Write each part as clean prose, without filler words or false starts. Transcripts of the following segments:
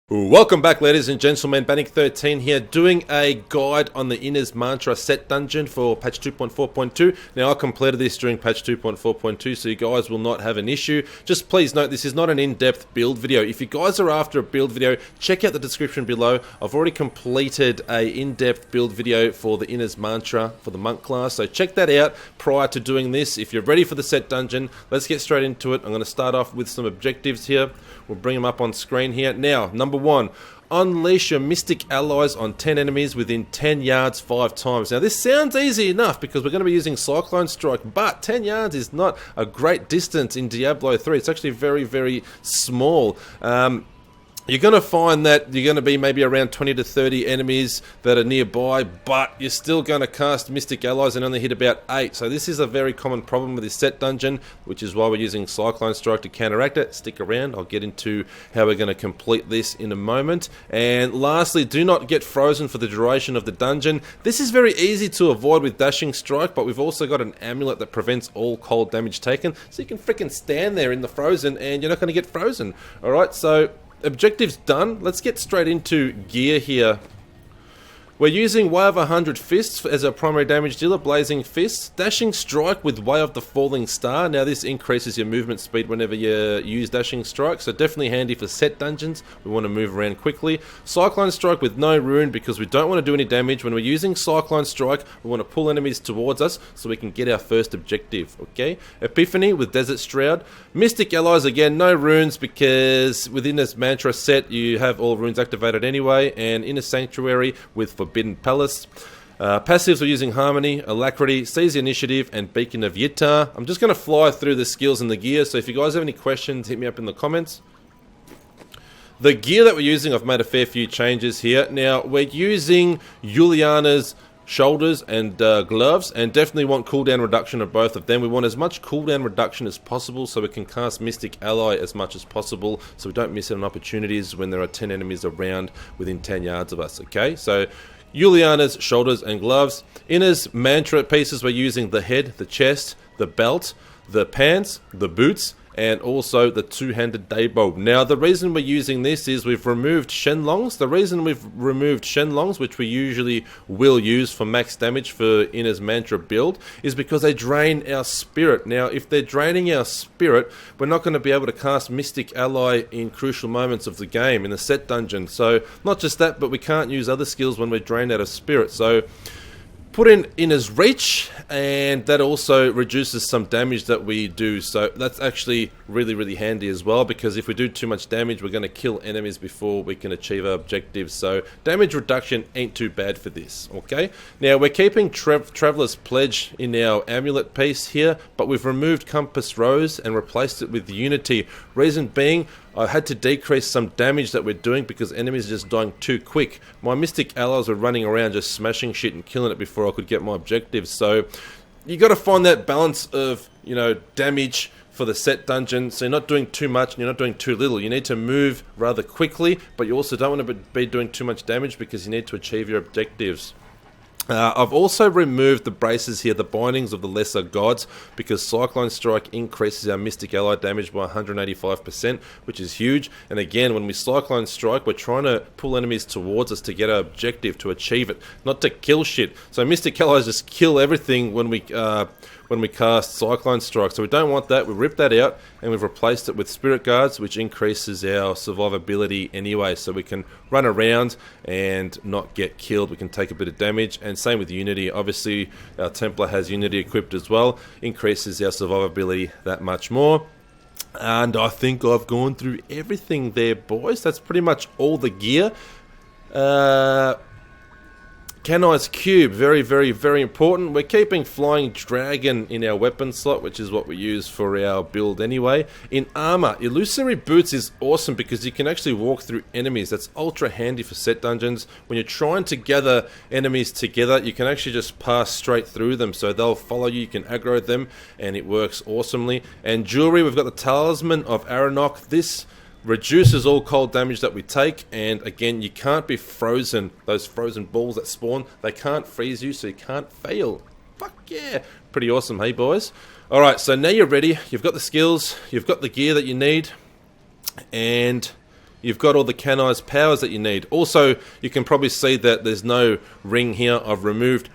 Welcome back, ladies and gentlemen. Bannick13 here, doing a guide on the Inner's Mantra set dungeon for patch 2.4.2. Now, I completed this during patch 2.4.2, so you guys will not have an issue. Just please note, this is not an in-depth build video. If you guys are after a build video, check out the description below. I've already completed a in-depth build video for the Inner's Mantra for the monk class, so check that out prior to doing this. If you're ready for the set dungeon, let's get straight into it. I'm going to start off with some objectives here. We'll bring them up on screen here. Now, number 1, unleash your mystic allies on 10 enemies within 10 yards 5 times. Now, this sounds easy enough because we're going to be using Cyclone Strike, but 10 yards is not a great distance in Diablo 3. It's actually very, very small. You're going to find that you're going to be maybe around 20 to 30 enemies that are nearby, but you're still going to cast Mystic Allies and only hit about 8. So this is a very common problem with this set dungeon, which is why we're using Cyclone Strike to counteract it. Stick around, I'll get into how we're going to complete this in a moment. And lastly, do not get frozen for the duration of the dungeon. This is very easy to avoid with Dashing Strike, but we've also got an amulet that prevents all cold damage taken, so you can freaking stand there in the frozen and you're not going to get frozen. Alright, so objectives done. Let's get straight into gear here. We're using Way of 100 Fists as our primary damage dealer, Blazing Fists. Dashing Strike with Way of the Falling Star. Now this increases your movement speed whenever you use Dashing Strike, so definitely handy for set dungeons. We want to move around quickly. Cyclone Strike with no rune because we don't want to do any damage. When we're using Cyclone Strike, we want to pull enemies towards us so we can get our first objective, okay? Epiphany with Desert Shroud. Mystic Allies, again, no runes because within this mantra set you have all runes activated anyway, and Inner Sanctuary with Forbidden Palace. Passives are using Harmony, Alacrity, Seize the Initiative, and Beacon of Yitar. I'm just going to fly through the skills and the gear, so if you guys have any questions, hit me up in the comments. The gear that we're using, I've made a fair few changes here. Now, we're using Juliana's shoulders and gloves, and definitely want cooldown reduction of both of them. We want as much cooldown reduction as possible so we can cast Mystic Ally as much as possible so we don't miss out on opportunities when there are 10 enemies around within 10 yards of us, okay? So Juliana's shoulders and gloves. Inner's Mantra pieces, we're using the head, the chest, the belt, the pants, the boots, and also the two-handed daybow. Now, the reason we're using this is we've removed Shenlongs. The reason we've removed Shenlongs, which we usually will use for max damage for Inner's Mantra build, is because they drain our spirit. Now, if they're draining our spirit, we're not going to be able to cast Mystic Ally in crucial moments of the game, in the set dungeon. So, not just that, but we can't use other skills when we're drained out of spirit. So, put in Inner's Reach, and that also reduces some damage that we do, so that's actually really, really handy as well, because if we do too much damage, we're going to kill enemies before we can achieve our objectives, so damage reduction ain't too bad for this, okay? Now, we're keeping Traveler's Pledge in our amulet piece here, but we've removed Compass Rose and replaced it with Unity. Reason being, I had to decrease some damage that we're doing because enemies are just dying too quick. My Mystic Allies were running around just smashing shit and killing it before I could get my objectives. So you got to find that balance of, you know, damage for the set dungeon. So you're not doing too much and you're not doing too little. You need to move rather quickly, but you also don't want to be doing too much damage because you need to achieve your objectives. I've also removed the braces here, the bindings of the lesser gods, because Cyclone Strike increases our Mystic Ally damage by 185%, which is huge. And again, when we Cyclone Strike, we're trying to pull enemies towards us to get our objective, to achieve it, not to kill shit. So Mystic Allies just kill everything when we cast Cyclone Strike. So we don't want that. We ripped that out and we've replaced it with Spirit Guards, which increases our survivability anyway. So we can run around and not get killed. We can take a bit of damage. And same with Unity. Obviously, our Templar has Unity equipped as well. Increases our survivability that much more. And I think I've gone through everything there, boys. That's pretty much all the gear. Canai's Cube, very, very, very important. We're keeping Flying Dragon in our weapon slot, which is what we use for our build anyway. In armor, Illusory Boots is awesome because you can actually walk through enemies. That's ultra handy for set dungeons. When you're trying to gather enemies together, you can actually just pass straight through them. So they'll follow you, you can aggro them, and it works awesomely. And jewelry, we've got the Talisman of Aranok. This reduces all cold damage that we take, and again, you can't be frozen. Those frozen balls that spawn, they can't freeze you, so you can't fail. Fuck yeah, pretty awesome, hey boys? Alright, so now you're ready, you've got the skills, you've got the gear that you need, and you've got all the canized powers that you need. Also, you can probably see that there's no ring here. I've removed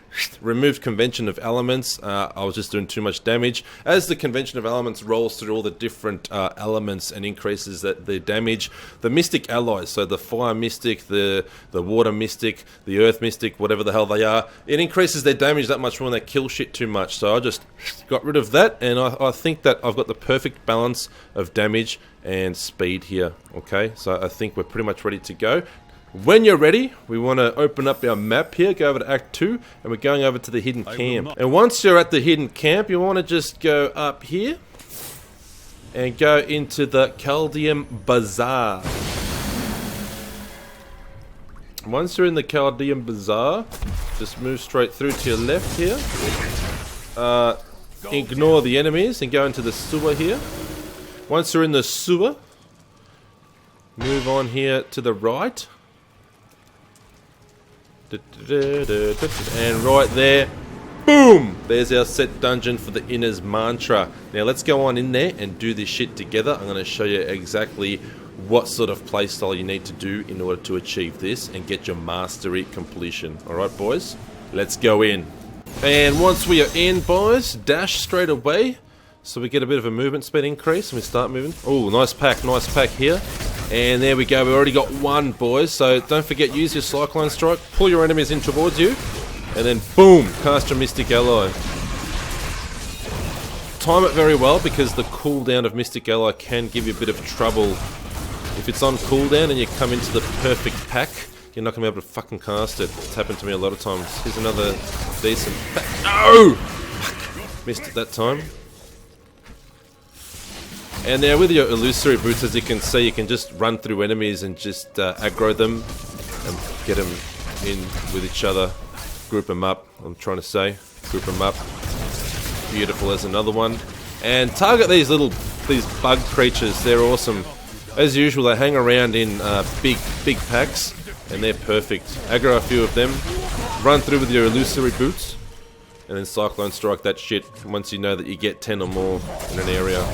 Convention of Elements. I was just doing too much damage. As the Convention of Elements rolls through all the different elements and increases the damage, the Mystic allies, so the Fire Mystic, the Water Mystic, the Earth Mystic, whatever the hell they are, it increases their damage that much when they kill shit too much. So I just got rid of that, and I think that I've got the perfect balance of damage and speed here. Okay, so I think we're pretty much ready to go. When you're ready, we want to open up our map here, go over to Act 2, and we're going over to the hidden camp. And once you're at the hidden camp, you want to just go up here and go into the Chaldean Bazaar. Once you're in the Chaldean Bazaar, just move straight through to your left here. Ignore the enemies and go into the sewer here. Once you're in the sewer, move on here to the right. And right there, boom! There's our set dungeon for the Inner's Mantra. Now let's go on in there and do this shit together. I'm going to show you exactly what sort of playstyle you need to do in order to achieve this and get your mastery completion. Alright boys, let's go in. And once we are in, boys, dash straight away. So we get a bit of a movement speed increase and we start moving. Oh, nice pack here. And there we go, we already got one, boys. So don't forget, use your Cyclone Strike, pull your enemies in towards you, and then boom, cast your Mystic Ally. Time it very well because the cooldown of Mystic Ally can give you a bit of trouble. If it's on cooldown and you come into the perfect pack, you're not going to be able to fucking cast it. It's happened to me a lot of times. Here's another decent pack. No! Fuck. Missed it that time. And now with your illusory boots, as you can see, you can just run through enemies and just aggro them and get them in with each other. Group them up, I'm trying to say. Group them up. Beautiful as another one. And target these bug creatures, they're awesome. As usual, they hang around in big packs, and they're perfect. Aggro a few of them, run through with your illusory boots, and then Cyclone Strike that shit once you know that you get 10 or more in an area.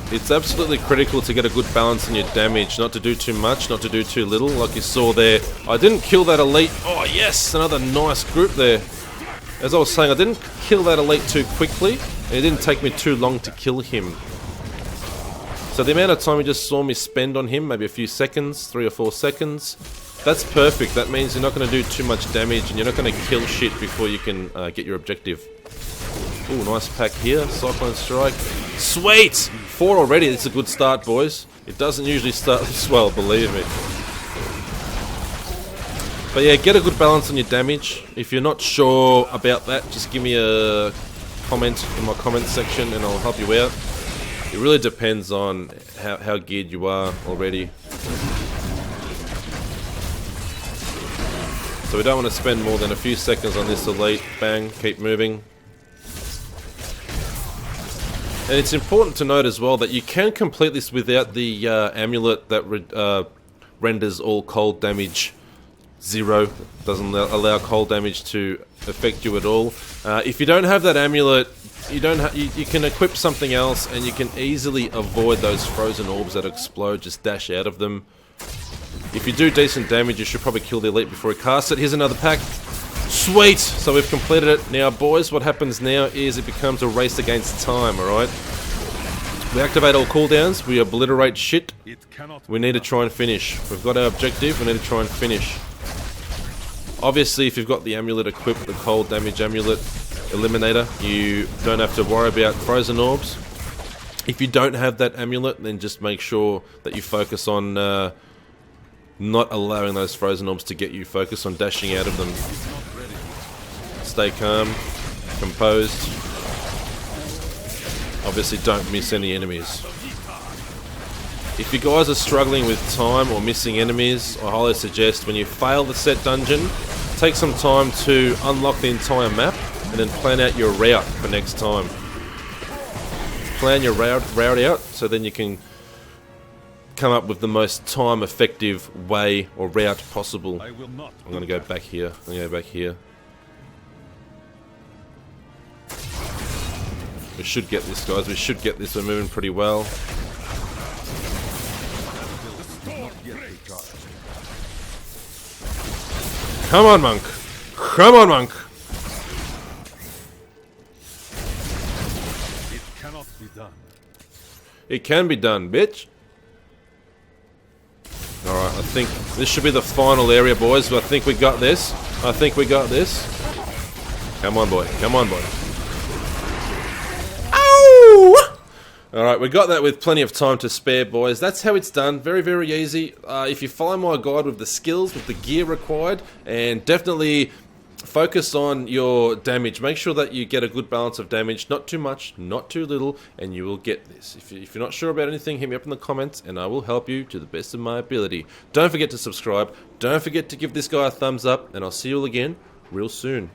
It's absolutely critical to get a good balance in your damage, not to do too much, not to do too little, like you saw there. I didn't kill that elite. Oh yes, another nice group there. As I was saying, I didn't kill that elite too quickly, and it didn't take me too long to kill him. So the amount of time you just saw me spend on him, maybe a few seconds, 3 or 4 seconds, that's perfect. That means you're not going to do too much damage, and you're not going to kill shit before you can get your objective. Ooh, nice pack here, Cyclone Strike. Sweet! 4 already, it's a good start, boys. It doesn't usually start this well, believe me. But yeah, get a good balance on your damage. If you're not sure about that, just give me a comment in my comment section and I'll help you out. It really depends on how geared you are already. So we don't want to spend more than a few seconds on this elite. Bang, keep moving. And it's important to note as well that you can complete this without the amulet that renders all cold damage 0. Doesn't allow cold damage to affect you at all. If you don't have that amulet, you can equip something else and you can easily avoid those frozen orbs that explode. Just dash out of them. If you do decent damage, you should probably kill the elite before he casts it. Here's another pack. Sweet! So we've completed it. Now, boys, what happens now is it becomes a race against time, alright? We activate all cooldowns, we obliterate shit. We need to try and finish. We've got our objective, we need to try and finish. Obviously, if you've got the amulet equipped, the cold damage amulet eliminator, you don't have to worry about frozen orbs. If you don't have that amulet, then just make sure that you focus on not allowing those frozen orbs to get you. Focus on dashing out of them. Stay calm, composed. Obviously don't miss any enemies. If you guys are struggling with time or missing enemies, I highly suggest when you fail the set dungeon, take some time to unlock the entire map and then plan out your route for next time. Plan your route out so then you can come up with the most time effective way or route possible. I'm going to go back here. We should get this, guys. We should get this. We're moving pretty well. Come on, monk. Come on, monk. It cannot be done. It can be done, bitch. Alright, I think this should be the final area, boys. I think we got this. I think we got this. Come on, boy. Come on, boy. Ow! Alright, we got that with plenty of time to spare, boys. That's how it's done. Very, very easy. If you follow my guide with the skills, with the gear required, and definitely focus on your damage. Make sure that you get a good balance of damage. Not too much, not too little, and you will get this. If you're not sure about anything, hit me up in the comments, and I will help you to the best of my ability. Don't forget to subscribe. Don't forget to give this guy a thumbs up, and I'll see you all again real soon.